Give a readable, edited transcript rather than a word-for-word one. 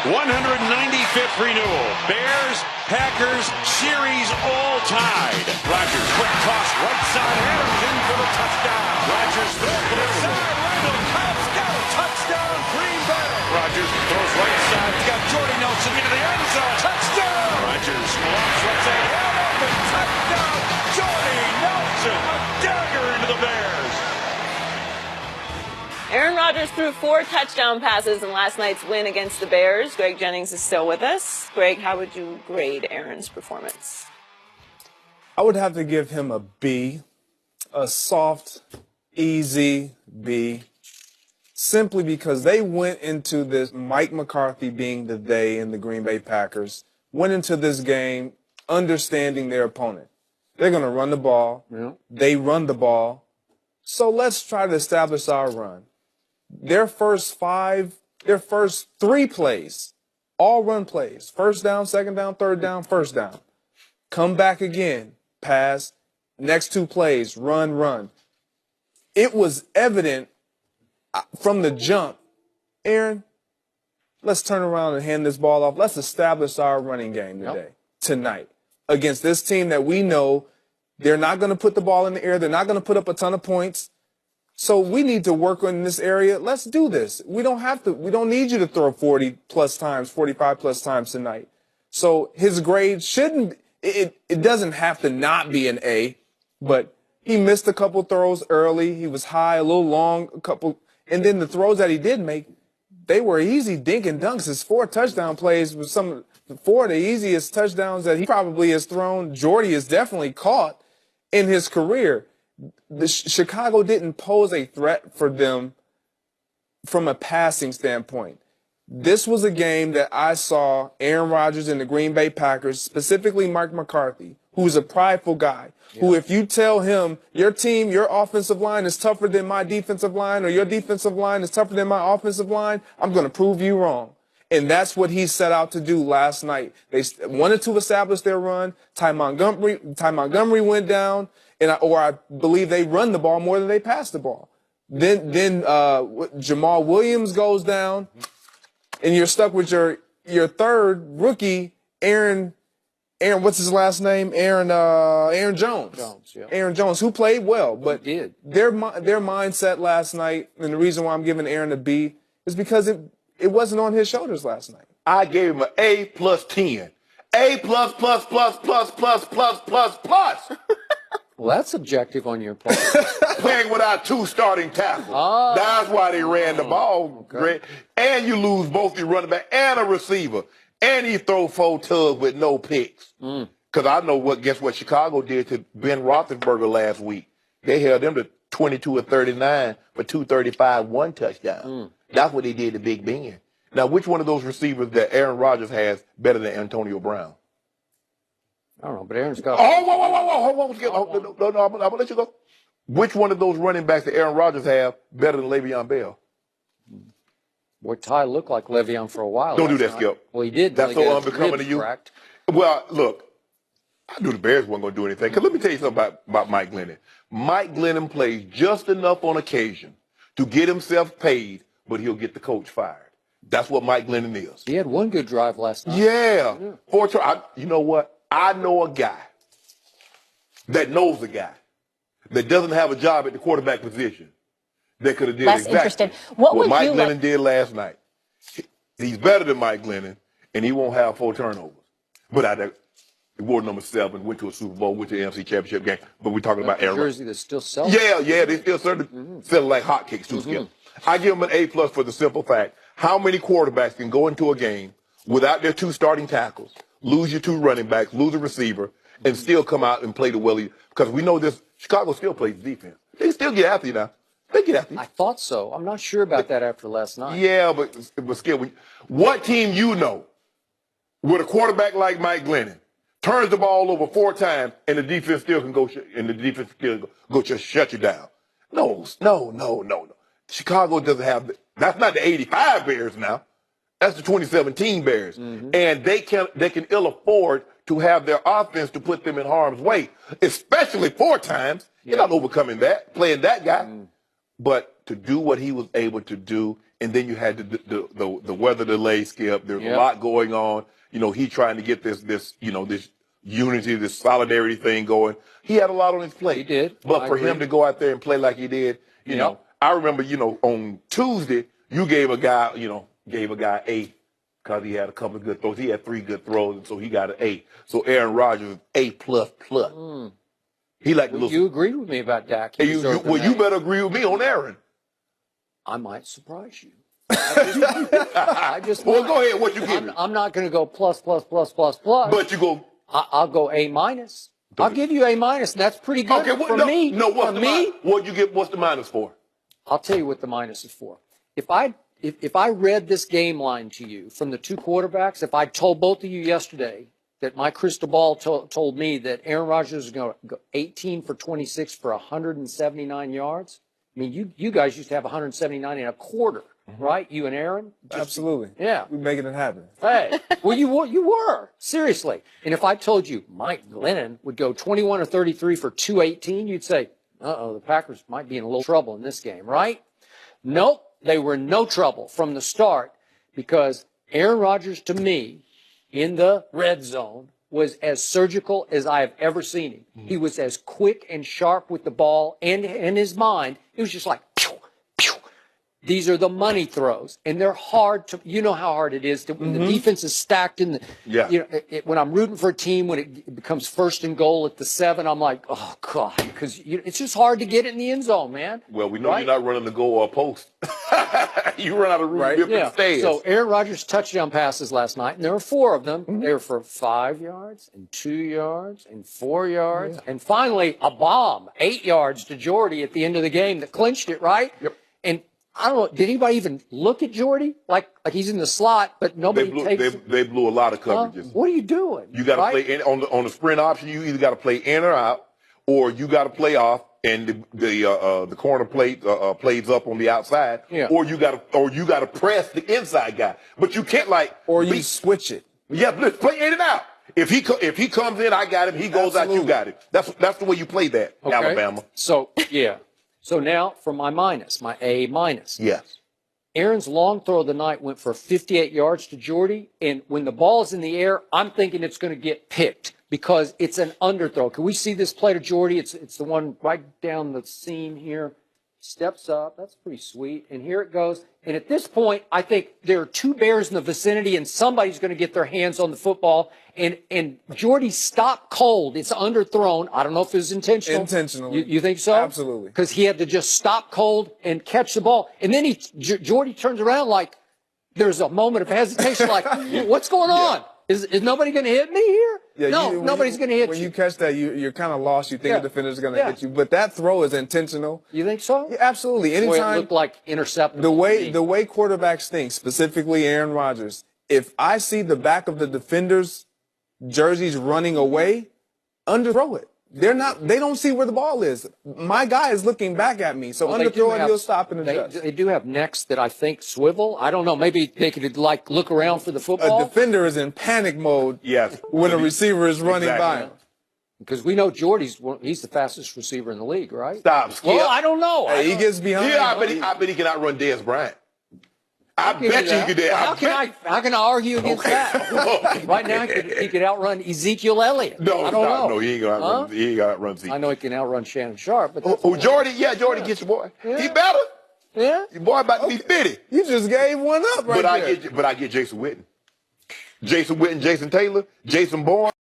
195th renewal. Bears, Packers, series all tied. Rodgers, quick toss, right side, Adams in for the touchdown. Rodgers throws to the side, Randall Cobb's got a touchdown, Green Bay. Rodgers throws right side, he's got Jordy Nelson into the end zone. Touchdown! Rodgers lofts right side, wide open, touchdown, Jordy Nelson, a dagger into the Bears. Aaron Rodgers threw 4 touchdown passes in last night's win against the Bears. Greg Jennings is still with us. Greg, how would you grade Aaron's performance? I would have to give him a B, a soft, easy B, simply because they went into this, Mike McCarthy being the they in the Green Bay Packers, went into this game understanding their opponent. They're going to run the ball. Yeah. They run the ball. So let's try to establish our run. Their first 3 plays, all run plays. First down, second down, third down, first down. Come back again, pass. Next 2 plays, run. It was evident from the jump, Aaron, let's turn around and hand this ball off. Let's establish our running game tonight, against this team that we know they're not going to put the ball in the air. They're not going to put up a ton of points. So we need to work on this area. Let's do this. We don't need you to throw 40-plus times, 45-plus times tonight. So his grade it doesn't have to not be an A, but he missed a couple throws early. He was high, a little long, and then the throws that he did make, they were easy dink and dunks. His 4 touchdown plays was 4 of the easiest touchdowns that he probably has thrown. Jordy has definitely caught in his career. Chicago didn't pose a threat for them from a passing standpoint. This was a game that I saw Aaron Rodgers and the Green Bay Packers, specifically Mike McCarthy, who's a prideful guy, who if you tell him your team, your offensive line is tougher than my defensive line or your defensive line is tougher than my offensive line, I'm going to prove you wrong. And that's what he set out to do last night. They wanted to establish their run. Ty Montgomery went down. Or I believe they run the ball more than they pass the ball. Then Jamal Williams goes down, and you're stuck with your third rookie, Aaron. What's his last name? Aaron Jones. Aaron Jones, who played well, but their mindset last night, and the reason why I'm giving Aaron a B is because it wasn't on his shoulders last night. I gave him an A plus 10. A plus. Well, that's subjective on your part. Playing without 2 starting tackles. Oh. That's why they ran the ball. Okay. And you lose both your running back and a receiver. And he throw 4 tubs with no picks. Because I know guess what Chicago did to Ben Roethlisberger last week. They held them to 22 of 39 for 235, 1 touchdown. That's what they did to Big Ben. Now, which one of those receivers that Aaron Rodgers has better than Antonio Brown? I don't know, but Aaron's got... No, I'm going to let you go. Which one of those running backs that Aaron Rodgers have better than Le'Veon Bell? Boy, Ty looked like Le'Veon for a while. Don't do that, Skip. Well, he did. That's so unbecoming of you. Cracked. Well, look, I knew the Bears weren't going to do anything. Because let me tell you something about Mike Glennon. Mike Glennon plays just enough on occasion to get himself paid, but he'll get the coach fired. That's what Mike Glennon is. He had 1 good drive last night. Yeah. You know what? I know a guy that knows a guy that doesn't have a job at the quarterback position that could have did exactly what Mike Glennon did last night. He's better than Mike Glennon, and he won't have 4 turnovers. But wore number 7, went to a Super Bowl, went to the NFC Championship game. But we're talking about Aaron. Jersey that's still selling. Yeah, they still selling like hotcakes too, Skip. I give him an A+ for the simple fact: how many quarterbacks can go into a game without their 2 starting tackles, lose your 2 running backs, lose a receiver, and still come out and play the well? Because we know this, Chicago still plays defense. They still get after you now. They get after you. I thought so. I'm not sure about that after last night. Yeah, but Skip, what team you know with a quarterback like Mike Glennon turns the ball over 4 times and the defense still can go just shut you down? No. Chicago doesn't have that's not the 85 Bears now. That's the 2017 Bears. And they can ill afford to have their offense to put them in harm's way, especially 4 times. You're not overcoming that, playing that guy. But to do what he was able to do, and then you had the weather delay, Skip. There's a lot going on. You know, he trying to get this unity, this solidarity thing going. He had a lot on his plate. He did. But for him to go out there and play like he did, you know, I remember, on Tuesday, you gave a guy A because he had a couple of good throws. He had 3 good throws, and so he got an A. So Aaron Rodgers is A++. He like the little. You agree with me about Dak. You better agree with me on Aaron. I might surprise you. I just Well, go ahead. What you give me? I'm not going to go plus. But you go. I'll go A-. I'll give you A-, and that's pretty good for me. No, what's what's the minus for? I'll tell you what the minus is for. If I read this game line to you from the 2 quarterbacks, if I told both of you yesterday that my crystal ball told me that Aaron Rodgers is going to go 18 for 26 for 179 yards, I mean, you guys used to have 179 and a quarter, right? You and Aaron? Absolutely. Yeah. We're making it happen. Hey, well, you were. Seriously. And if I told you Mike Glennon would go 21 or 33 for 218, you'd say, uh-oh, the Packers might be in a little trouble in this game, right? Nope. They were in no trouble from the start because Aaron Rodgers, to me, in the red zone, was as surgical as I have ever seen him. He was as quick and sharp with the ball and in his mind. It was just like, pew, pew. These are the money throws, and they're hard to. You know how hard it is to when the defense is stacked in the. Yeah. You know, when I'm rooting for a team when it becomes 1st and goal at the 7, I'm like, oh God, because it's just hard to get it in the end zone, man. Well, we know you're not running the goal or post. You run out of room to dip and stairs. So Aaron Rodgers touchdown passes last night, and there were 4 of them. They were for 5 yards and 2 yards and 4 yards, and finally a bomb, 8 yards to Jordy at the end of the game that clinched it, right? Yep. And I don't know, did anybody even look at Jordy? Like he's in the slot, but nobody they blew a lot of coverages. What are you doing? You got to play on the sprint option. You either got to play in or out, or you got to play off, and the corner plays up on the outside, or you got to press the inside guy. But you can't you switch it. Yeah, play in and out. If he comes in, I got him. He goes out, you got him. That's the way you play that, Alabama. So yeah. So now for my minus, my A-. Yes. Aaron's long throw of the night went for 58 yards to Jordy, and when the ball is in the air, I'm thinking it's going to get picked because it's an underthrow. Can we see this play to Jordy? It's the one right down the seam here. Steps up. That's pretty sweet. And here it goes. And at this point, I think there are 2 Bears in the vicinity, and somebody's going to get their hands on the football. And Jordy stopped cold. It's underthrown. I don't know if it was intentional. Intentionally. You think so? Absolutely. Because he had to just stop cold and catch the ball. And then Jordy turns around like there's a moment of hesitation, like, what's going on? Is nobody going to hit me here? Yeah, no, nobody's going to hit you. When you catch that, you're kind of lost. You think the defender's going to hit you. But that throw is intentional. You think so? Yeah, absolutely. Anytime it looked like intercepted. The way quarterbacks think, specifically Aaron Rodgers, if I see the back of the defender's jerseys running away, underthrow it. They don't see where the ball is. My guy is looking back at me. So underthrow it, he'll stop and adjust. They do have necks that I think swivel. I don't know. Maybe they could look around for the football. A defender is in panic mode when a receiver is running by him. Because we know Jordy's he's the fastest receiver in the league, right? Stop, Skip. Well, I don't know. He gets behind. Yeah, I bet he can outrun Dez Bryant. I bet you he could. How can I argue against that? Right now, he could outrun Ezekiel Elliott. No, I don't know. No, he ain't gonna outrun. He ain't gonna outrun Zeke. I know he can outrun Shannon Sharp, but Jordy, Jordy gets your boy. Yeah. He better. Yeah, Your boy about to be 50. You just gave one up right there. But I get Jason Witten. Jason Witten, Jason Taylor, Jason Bourne.